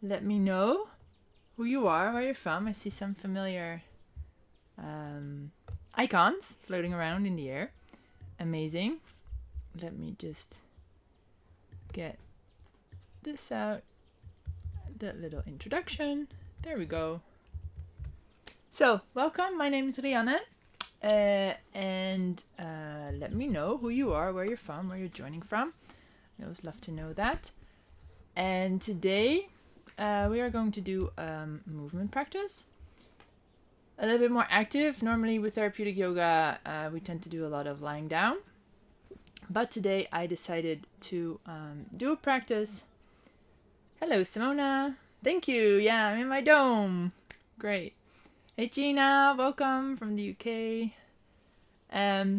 let me know who you are, where you're from. I see some familiar icons floating around in the air. Amazing. Let me just get this out. The little introduction. There we go. So, welcome. My name is Rianne. And let me know who you are, where you're from, where you're joining from. I always love to know that. And today we are going to do movement practice. A little bit more active. Normally with therapeutic yoga, we tend to do a lot of lying down. But today I decided to do a practice. Hello, Simona. Thank you. Yeah, I'm in my dome. Great. Hey, Gina. Welcome from the UK.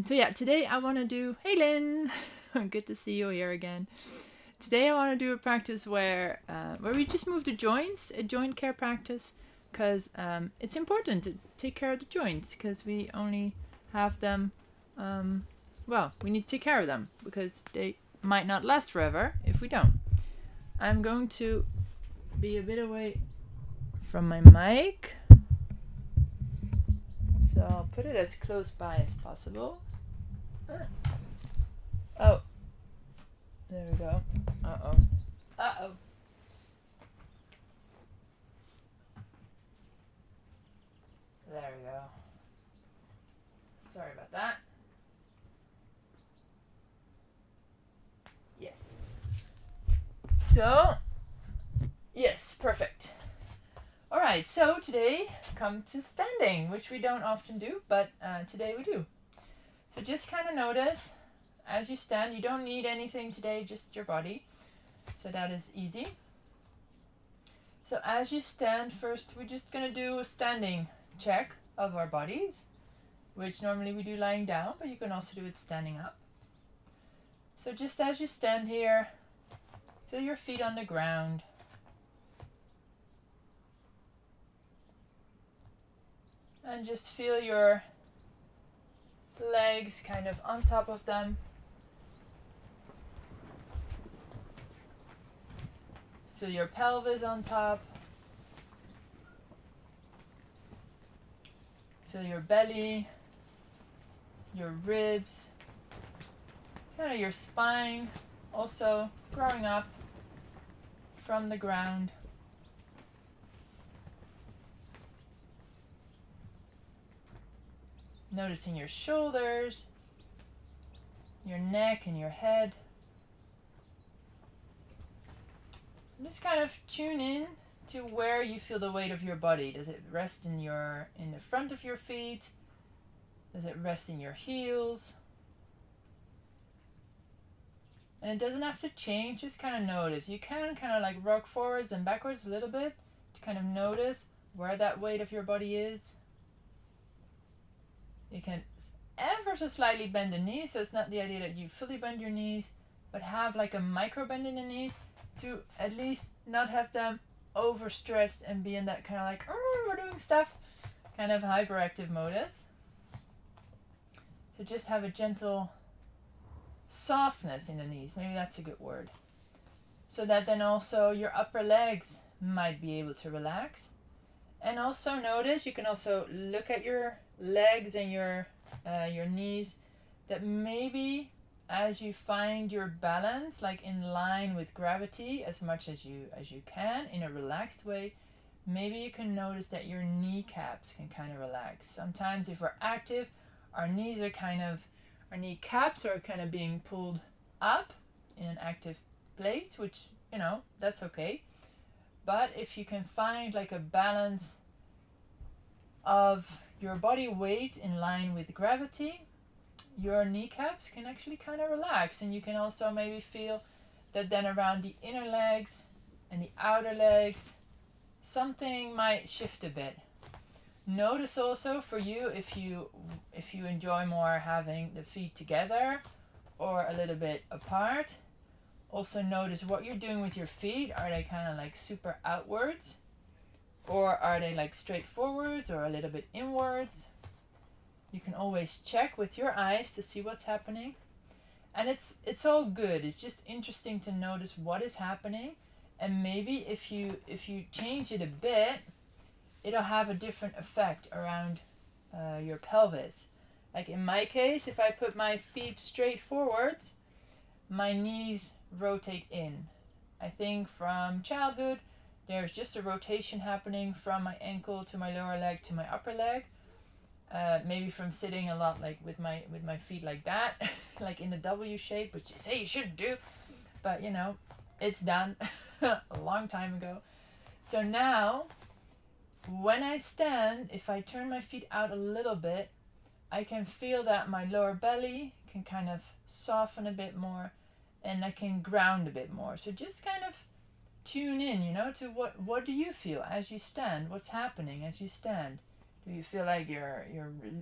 Today I want to do... Hey, Lynn. Good to see you here again. Today I want to do a practice where we just move the joints, a joint care practice, because it's important to take care of the joints because we only have them, we need to take care of them because they might not last forever if we don't. I'm going to be a bit away from my mic, so I'll put it as close by as possible. Oh. There we go. Uh-oh. There we go. Sorry about that. Yes. So, yes, perfect. Alright, so today come to standing, which we don't often do, but today we do. So just kind of notice as you stand, you don't need anything today, just your body. So that is easy. So as you stand, first we're just going to do a standing check of our bodies, which normally we do lying down, but you can also do it standing up. So just as you stand here, feel your feet on the ground. And just feel your legs kind of on top of them. Feel your pelvis on top. Feel your belly, your ribs, kind of your spine also growing up from the ground. Noticing your shoulders, your neck and your head. Just kind of tune in to where you feel the weight of your body. Does it rest in the front of your feet? Does it rest in your heels? And it doesn't have to change, just kind of notice. You can kind of like rock forwards and backwards a little bit to kind of notice where that weight of your body is. You can ever so slightly bend the knees, so it's not the idea that you fully bend your knees, but have like a micro bend in the knees to at least not have them overstretched and be in that kind of like, oh, we're doing stuff, kind of hyperactive modus. So just have a gentle softness in the knees, maybe that's a good word. So that then also your upper legs might be able to relax. And also notice, you can also look at your legs and your knees, that maybe as you find your balance, like in line with gravity as much as you can in a relaxed way, maybe you can notice that your kneecaps can kind of relax. Sometimes if we're active, our kneecaps are kind of being pulled up in an active place, which, that's okay. But if you can find like a balance of your body weight in line with gravity, your kneecaps can actually kind of relax. And you can also maybe feel that then around the inner legs and the outer legs, something might shift a bit. Notice also for you, if you enjoy more having the feet together or a little bit apart, also notice what you're doing with your feet. Are they kind of like super outwards? Or are they like straight forwards or a little bit inwards? You can always check with your eyes to see what's happening. And it's all good. It's just interesting to notice what is happening And maybe if you change it a bit, it'll have a different effect around your pelvis. Like in my case, if I put my feet straight forwards, my knees rotate in. I think from childhood, there's just a rotation happening from my ankle to my lower leg to my upper leg. Maybe from sitting a lot, like with my feet like that, like in a W shape, which you say you shouldn't do, but you know, it's done a long time ago. So now, when I stand, if I turn my feet out a little bit, I can feel that my lower belly can kind of soften a bit more, and I can ground a bit more. So just kind of tune in, you know, to what do you feel as you stand? What's happening as you stand? Do you feel like you're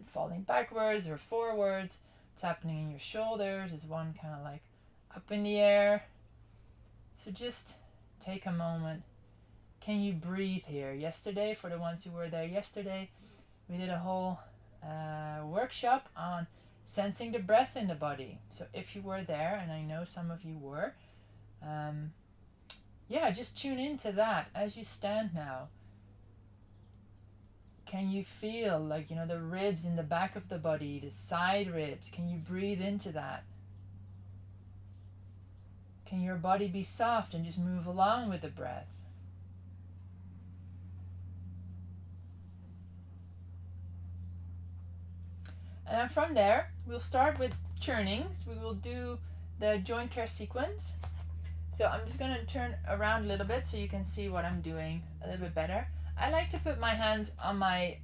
falling backwards or forwards? What's happening in your shoulders? Is one kind of like up in the air? So just take a moment. Can you breathe here? Yesterday, for the ones who were there yesterday, we did a whole workshop on sensing the breath in the body. So if you were there, and I know some of you were, yeah, just tune into that as you stand now. Can you feel like, you know, the ribs in the back of the body, the side ribs? Can you breathe into that? Can your body be soft and just move along with the breath? And then from there, we'll start with turnings. We will do the joint care sequence. So I'm just going to turn around a little bit so you can see what I'm doing a little bit better. I like to put my hands on my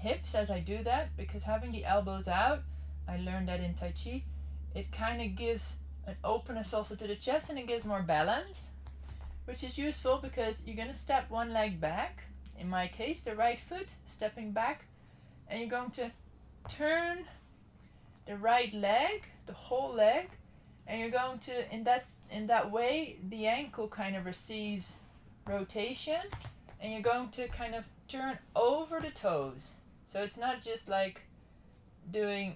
hips as I do that, because having the elbows out, I learned that in Tai Chi, it kind of gives an openness also to the chest, and it gives more balance, which is useful because you're going to step one leg back, in my case the right foot stepping back, and you're going to turn the right leg, the whole leg, and you're going to, in that way, the ankle kind of receives rotation, and you're going to kind of turn over the toes. So it's not just like doing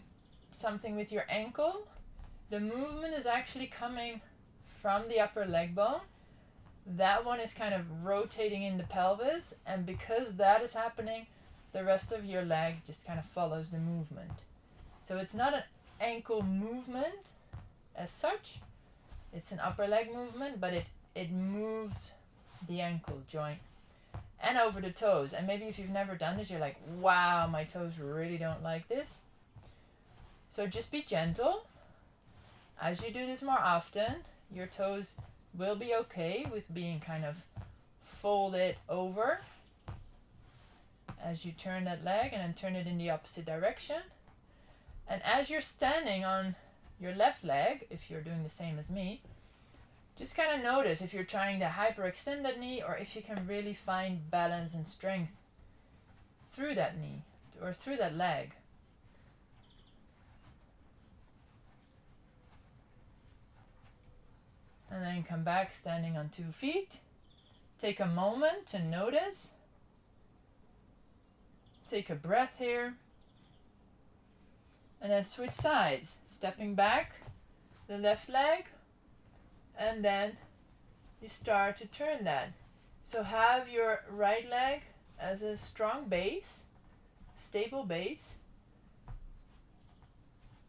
something with your ankle. The movement is actually coming from the upper leg bone. That one is kind of rotating in the pelvis, and because that is happening, the rest of your leg just kind of follows the movement. So it's not an ankle movement as such, it's an upper leg movement, but it moves the ankle joint and over the toes. And maybe if you've never done this, you're like, wow, my toes really don't like this. So just be gentle. As you do this more often, your toes will be okay with being kind of folded over as you turn that leg, and then turn it in the opposite direction. And as you're standing on your left leg, if you're doing the same as me, just kind of notice if you're trying to hyperextend that knee, or if you can really find balance and strength through that knee or through that leg. And then come back standing on 2 feet. Take a moment to notice. Take a breath here. And then switch sides. Stepping back, the left leg, and then you start to turn that. So have your right leg as a strong base, stable base,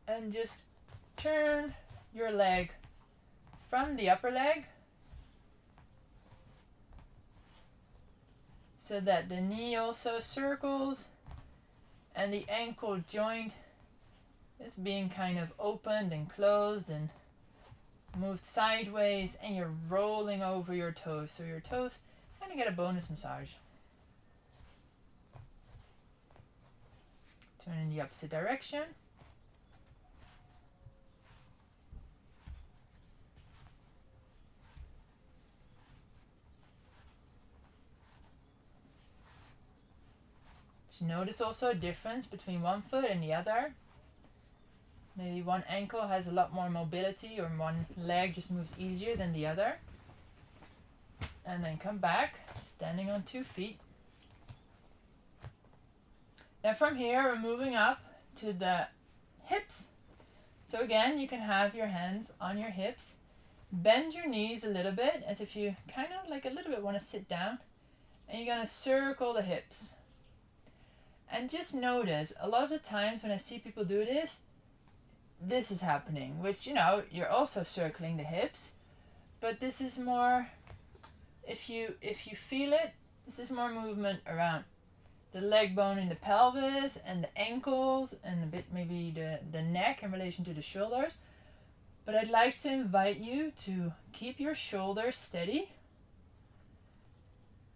and just turn your leg from the upper leg so that the knee also circles and the ankle joint is being kind of opened and closed and moved sideways, and you're rolling over your toes, so your toes kind of get a bonus massage. Turn in the opposite direction. Just notice also a difference between one foot and the other. Maybe one ankle has a lot more mobility, or one leg just moves easier than the other. And then come back, standing on 2 feet. Then from here, we're moving up to the hips. So again, you can have your hands on your hips, bend your knees a little bit as if you kind of like a little bit want to sit down, and you're going to circle the hips. And just notice, a lot of the times when I see people do this, this is happening, which, you know, you're also circling the hips, but this is more, if you feel it, this is more movement around the leg bone in the pelvis and the ankles and a bit maybe the neck in relation to the shoulders. But I'd like to invite you to keep your shoulders steady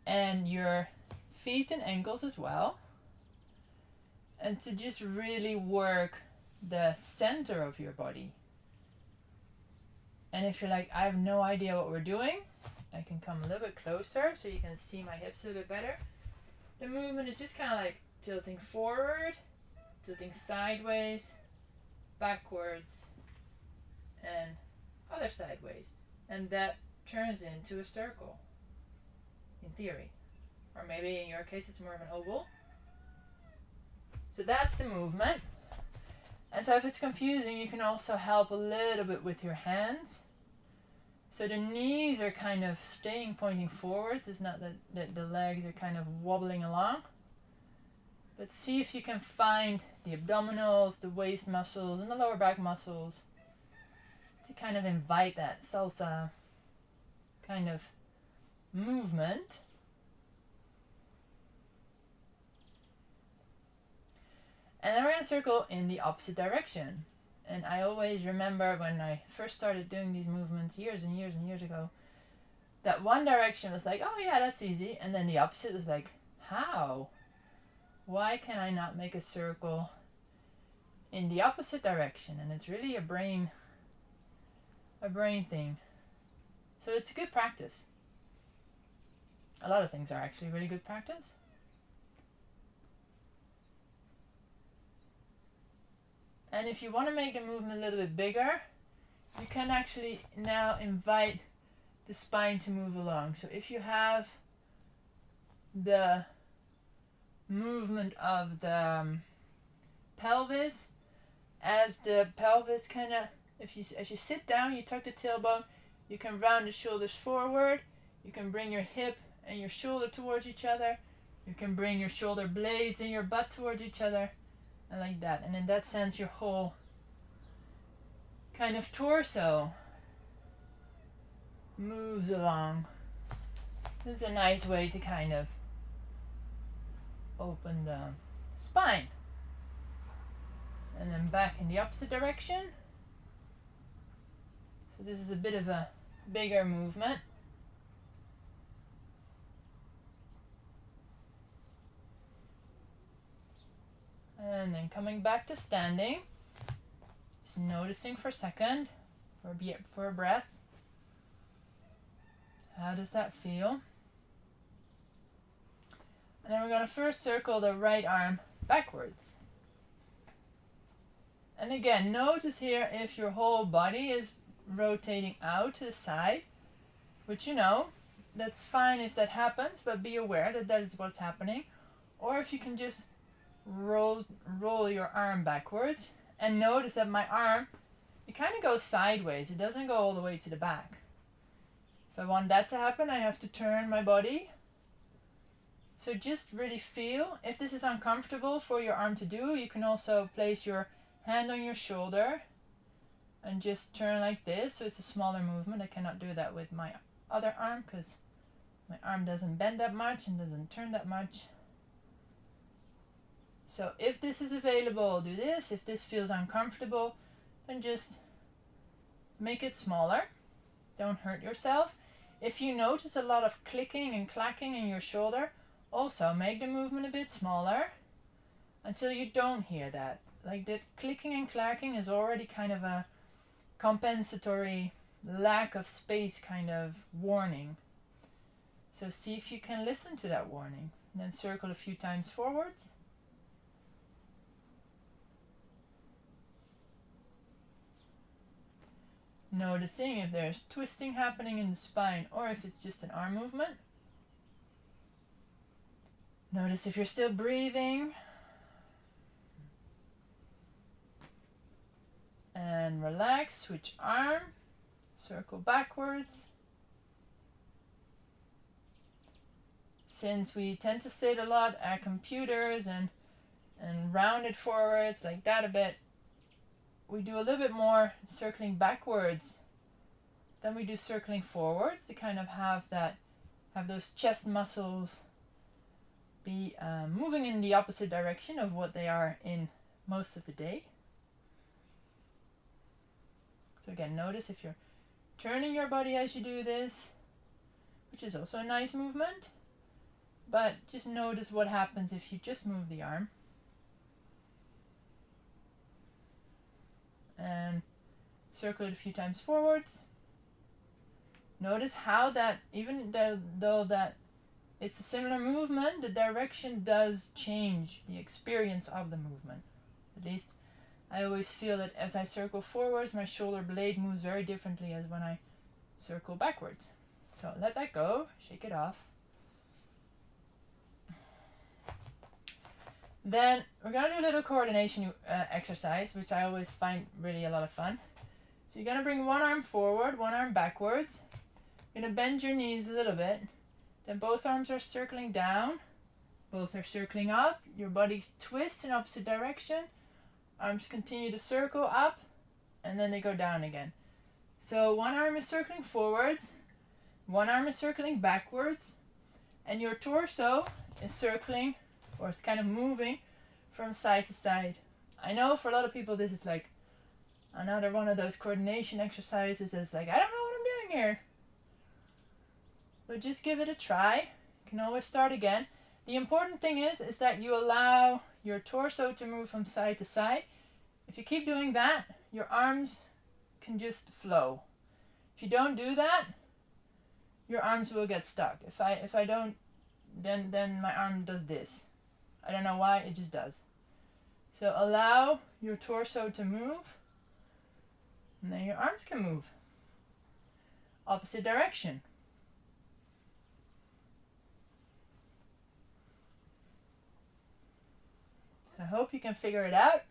and your feet and ankles as well, and to just really work the center of your body. And if you're like, I have no idea what we're doing, I can come a little bit closer so you can see my hips a little bit better. The movement is just kind of like tilting forward, tilting sideways, backwards, and other sideways. And that turns into a circle, in theory. Or maybe in your case it's more of an oval. So that's the movement. And so if it's confusing, you can also help a little bit with your hands. So the knees are kind of staying pointing forwards. It's not that the legs are kind of wobbling along. But see if you can find the abdominals, the waist muscles, and the lower back muscles to kind of invite that salsa kind of movement. And then we're going to circle in the opposite direction. And I always remember when I first started doing these movements years and years and years ago, that one direction was like, oh yeah, that's easy. And then the opposite was like, how? Why can I not make a circle in the opposite direction? And it's really a brain thing. So it's a good practice. A lot of things are actually really good practice. And if you want to make the movement a little bit bigger, you can actually now invite the spine to move along. So if you have the movement of the pelvis, as the pelvis kind of, as you sit down, you tuck the tailbone, you can round the shoulders forward, you can bring your hip and your shoulder towards each other, you can bring your shoulder blades and your butt towards each other, and like that. And in that sense, your whole kind of torso moves along. This is a nice way to kind of open the spine. And then back in the opposite direction. So this is a bit of a bigger movement. And then coming back to standing. Just noticing for a second, for a breath. How does that feel? And then we're going to first circle the right arm backwards. And again, notice here if your whole body is rotating out to the side, which you know, that's fine if that happens, but be aware that that is what's happening. Or if you can just roll your arm backwards and notice that my arm, it kind of goes sideways. It doesn't go all the way to the back. If I want that to happen, I have to turn my body. So just really feel. If this is uncomfortable for your arm to do, you can also place your hand on your shoulder and just turn like this. So it's a smaller movement. I cannot do that with my other arm because my arm doesn't bend that much and doesn't turn that much. So if this is available, do this. If this feels uncomfortable, then just make it smaller. Don't hurt yourself. If you notice a lot of clicking and clacking in your shoulder, also make the movement a bit smaller until you don't hear that. Like that clicking and clacking is already kind of a compensatory lack of space kind of warning. So see if you can listen to that warning. Then circle a few times forwards. Noticing if there's twisting happening in the spine or if it's just an arm movement. Notice if you're still breathing. And relax, switch arm, circle backwards. Since we tend to sit a lot at computers and round it forwards like that a bit, we do a little bit more circling backwards than we do circling forwards to kind of have those chest muscles be moving in the opposite direction of what they are in most of the day. So again, notice if you're turning your body as you do this, which is also a nice movement, but just notice what happens if you just move the arm. And circle it a few times forwards. Notice how that, even though that it's a similar movement, the direction does change the experience of the movement. At least I always feel that as I circle forwards, my shoulder blade moves very differently as when I circle backwards. So let that go, shake it off. Then we're going to do a little coordination exercise, which I always find really a lot of fun. So you're going to bring one arm forward, one arm backwards. You're going to bend your knees a little bit. Then both arms are circling down. Both are circling up. Your body twists in opposite direction. Arms continue to circle up, and then they go down again. So one arm is circling forwards, one arm is circling backwards, and your torso is circling, or it's kind of moving from side to side. I know for a lot of people this is like another one of those coordination exercises that's like, I don't know what I'm doing here. But just give it a try. You can always start again. The important thing is that you allow your torso to move from side to side. If you keep doing that, your arms can just flow. If you don't do that, your arms will get stuck. If I don't, then my arm does this. I don't know why, it just does. So allow your torso to move, and then your arms can move. Opposite direction. So I hope you can figure it out.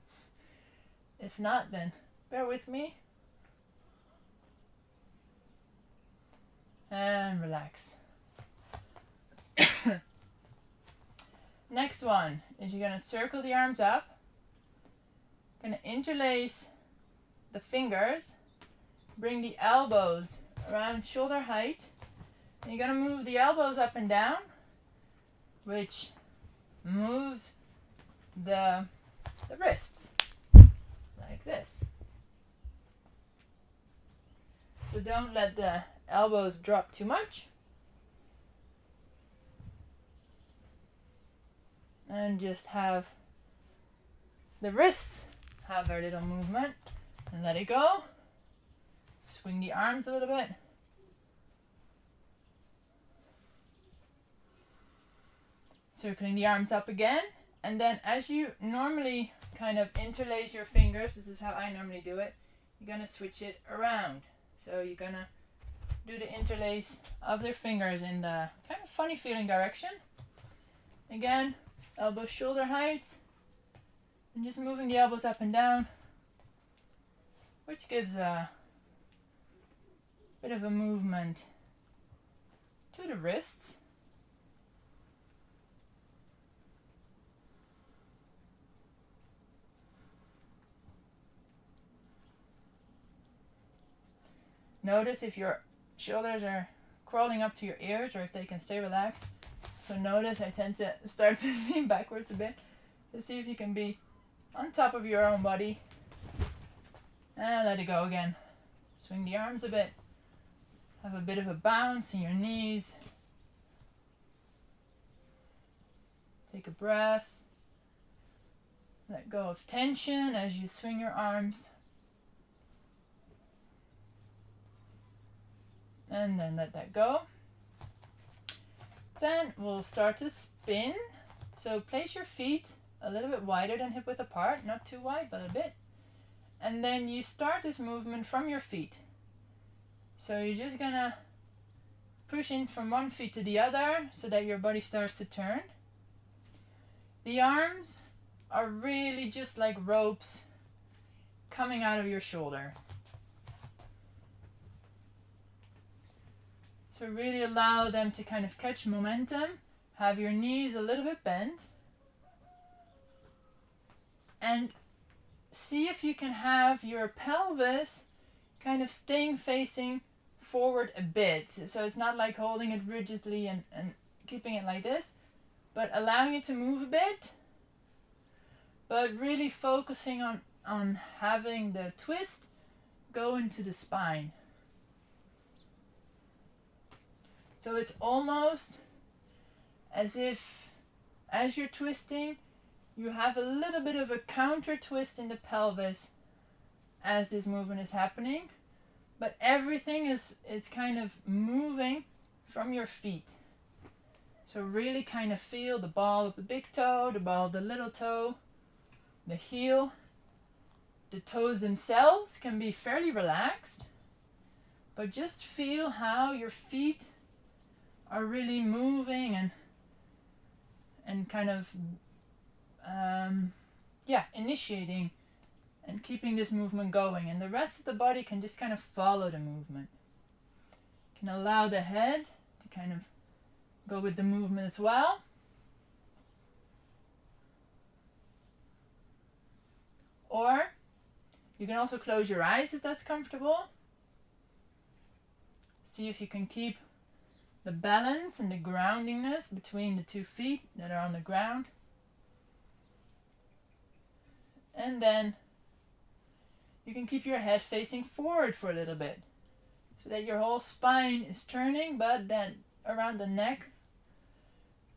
If not, then bear with me. And relax. Next one is you're going to circle the arms up. Going to interlace the fingers. Bring the elbows around shoulder height. And you're going to move the elbows up and down, which moves the wrists like this. So don't let the elbows drop too much. And just have the wrists have their little movement. And let it go. Swing the arms a little bit. Circling the arms up again. And then as you normally kind of interlace your fingers, this is how I normally do it, you're going to switch it around. So you're going to do the interlace of their fingers in the kind of funny feeling direction. Again, elbow shoulder height, and just moving the elbows up and down, which gives a bit of a movement to the wrists. Notice if your shoulders are crawling up to your ears or if they can stay relaxed. So notice I tend to start to lean backwards a bit to see if you can be on top of your own body. And let it go again. Swing the arms a bit. Have a bit of a bounce in your knees. Take a breath. Let go of tension as you swing your arms. And then let that go. Then we'll start to spin. So place your feet a little bit wider than hip width apart, not too wide, but a bit. And then you start this movement from your feet. So you're just gonna push in from one feet to the other so that your body starts to turn. The arms are really just like ropes coming out of your shoulder. So really allow them to kind of catch momentum. Have your knees a little bit bent. And see if you can have your pelvis kind of staying facing forward a bit. So it's not like holding it rigidly and keeping it like this, but allowing it to move a bit, but really focusing on having the twist go into the spine. So it's almost as if as you're twisting, you have a little bit of a counter twist in the pelvis as this movement is happening, but everything is kind of moving from your feet. So really kind of feel the ball of the big toe, the ball of the little toe, the heel. The toes themselves can be fairly relaxed, but just feel how your feet are really moving and kind of initiating and keeping this movement going, and the rest of the body can just kind of follow the movement. You can allow the head to kind of go with the movement as well. Or you can also close your eyes if that's comfortable. See if you can keep the balance and the groundingness between the 2 feet that are on the ground. And then you can keep your head facing forward for a little bit so that your whole spine is turning, but then around the neck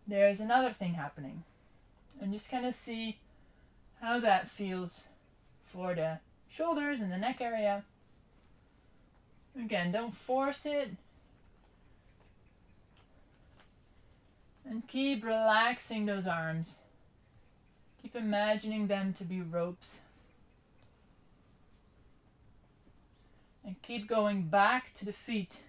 there's another thing happening. And just kind of see how that feels for the shoulders and the neck area. Again, don't force it. And keep relaxing those arms. Keep imagining them to be ropes. And keep going back to the feet.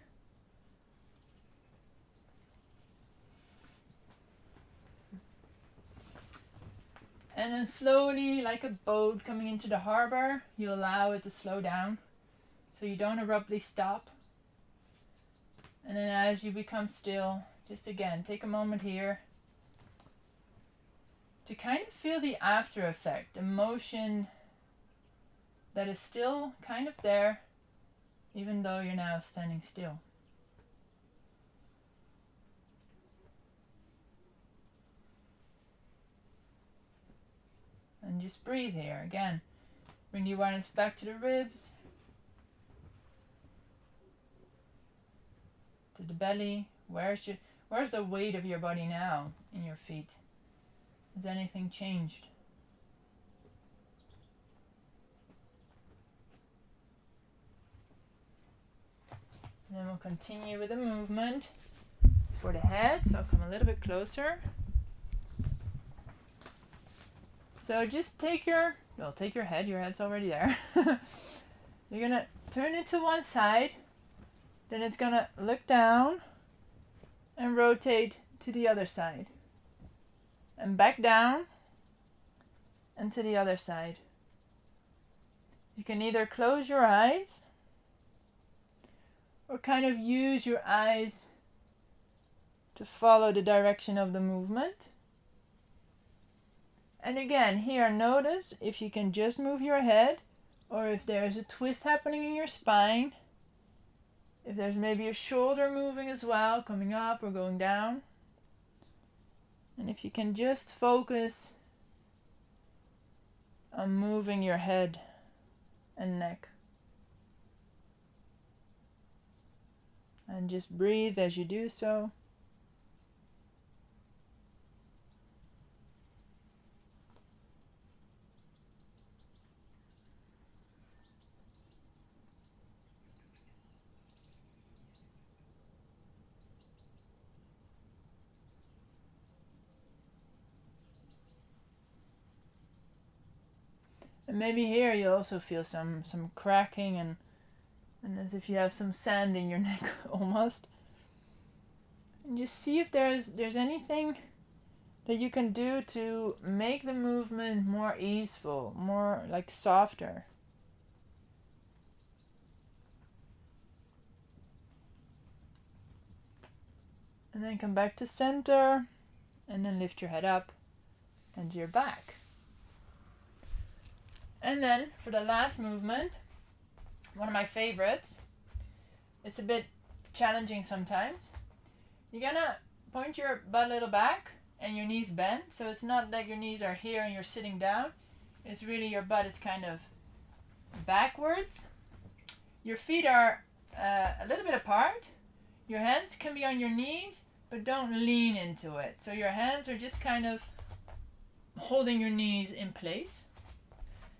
And then slowly, like a boat coming into the harbor, you allow it to slow down. So you don't abruptly stop. And then as you become still, just again, take a moment here to kind of feel the after effect, the motion that is still kind of there, even though you're now standing still. And just breathe here. Again, bring the awareness back to the ribs, to the belly. Where's the weight of your body now in your feet? Has anything changed? And then we'll continue with the movement for the head. So I'll come a little bit closer. So just take your head, your head's already there. You're gonna turn it to one side, then it's gonna look down and rotate to the other side. And back down and to the other side. You can either close your eyes or kind of use your eyes to follow the direction of the movement. And again, here notice if you can just move your head or if there's a twist happening in your spine. If there's maybe a shoulder moving as well, coming up or going down. And if you can just focus on moving your head and neck. And just breathe as you do so. And maybe here you also feel some cracking and as if you have some sand in your neck almost. And just see if there's anything that you can do to make the movement more easeful, more like softer. And then come back to center. And then lift your head up and your back. And then for the last movement, one of my favorites, it's a bit challenging sometimes. You're gonna point your butt a little back and your knees bend. So it's not that your knees are here and you're sitting down. It's really your butt is kind of backwards. Your feet are a little bit apart. Your hands can be on your knees, but don't lean into it. So your hands are just kind of holding your knees in place.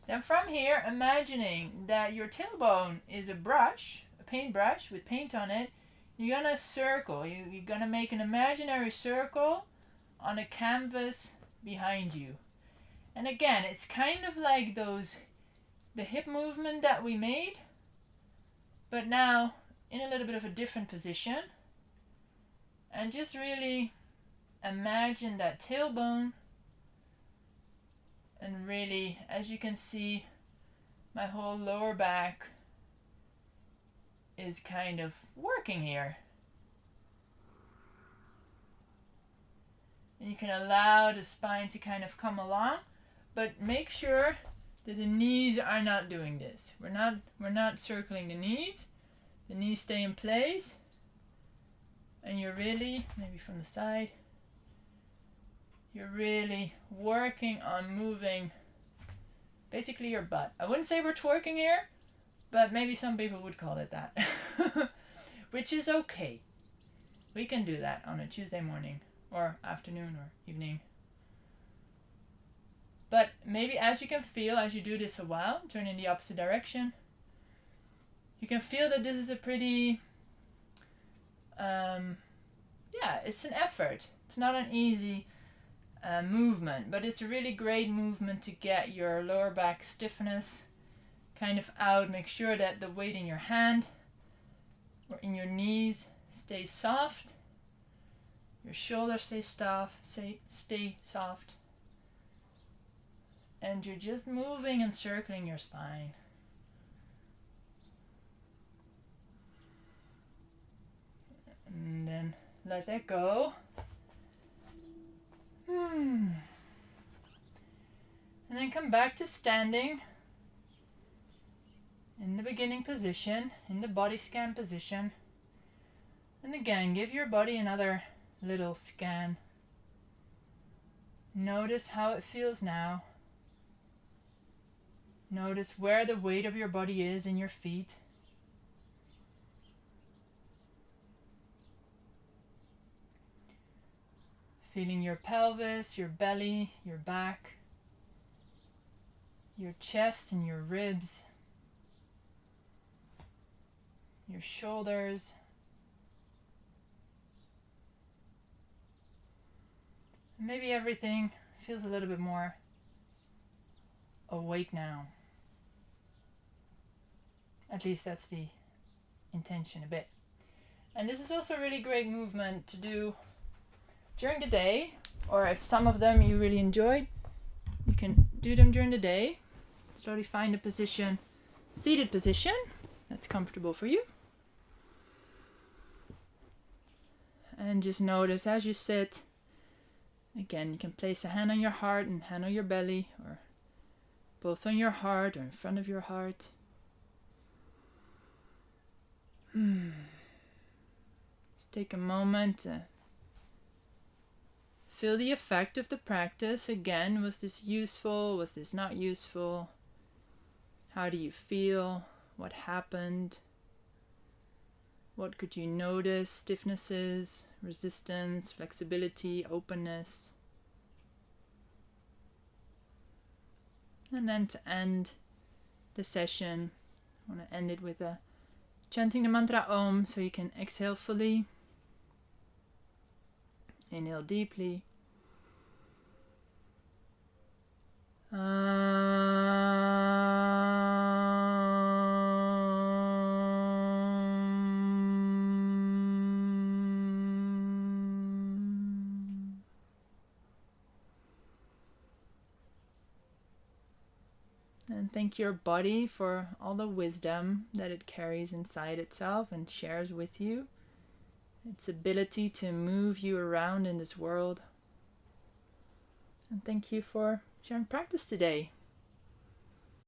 Then from here, imagining that your tailbone is a brush, a paintbrush with paint on it, you're gonna circle. You're gonna make an imaginary circle on a canvas behind you. And again, it's kind of like the hip movement that we made, but now in a little bit of a different position. And just really imagine that tailbone. And really, as you can see, my whole lower back is kind of working here. And you can allow the spine to kind of come along, but make sure that the knees are not doing this. We're not circling the knees. The knees stay in place. And you're really, maybe from the side, you're really working on moving basically your butt. I wouldn't say we're twerking here, but maybe some people would call it that. Which is okay. We can do that on a Tuesday morning or afternoon or evening. But maybe as you can feel, as you do this a while, turn in the opposite direction, you can feel that this is a pretty, it's an effort. It's not an easy movement, but it's a really great movement to get your lower back stiffness kind of out. Make sure that the weight in your hand or in your knees stays soft. Your shoulders stay soft. And you're just moving and circling your spine. And then let that go. And then come back to standing in the beginning position, in the body scan position. And again, give your body another little scan. Notice how it feels now. Notice where the weight of your body is in your feet. Feeling your pelvis, your belly, your back, your chest and your ribs, your shoulders. Maybe everything feels a little bit more awake now. At least that's the intention a bit. And this is also a really great movement to do during the day, or if some of them you really enjoyed, you can do them during the day. Slowly find a position, seated position, that's comfortable for you. And just notice as you sit, again, you can place a hand on your heart and hand on your belly, or both on your heart or in front of your heart. Just take a moment to feel the effect of the practice. Again, was this useful? Was this not useful? How do you feel? What happened? What could you notice? Stiffnesses, resistance, flexibility, openness. And then to end the session, I want to end it with chanting the mantra Om, so you can exhale fully. Inhale deeply. And thank your body for all the wisdom that it carries inside itself and shares with you. its ability to move you around in this world. And thank you for sharing practice today.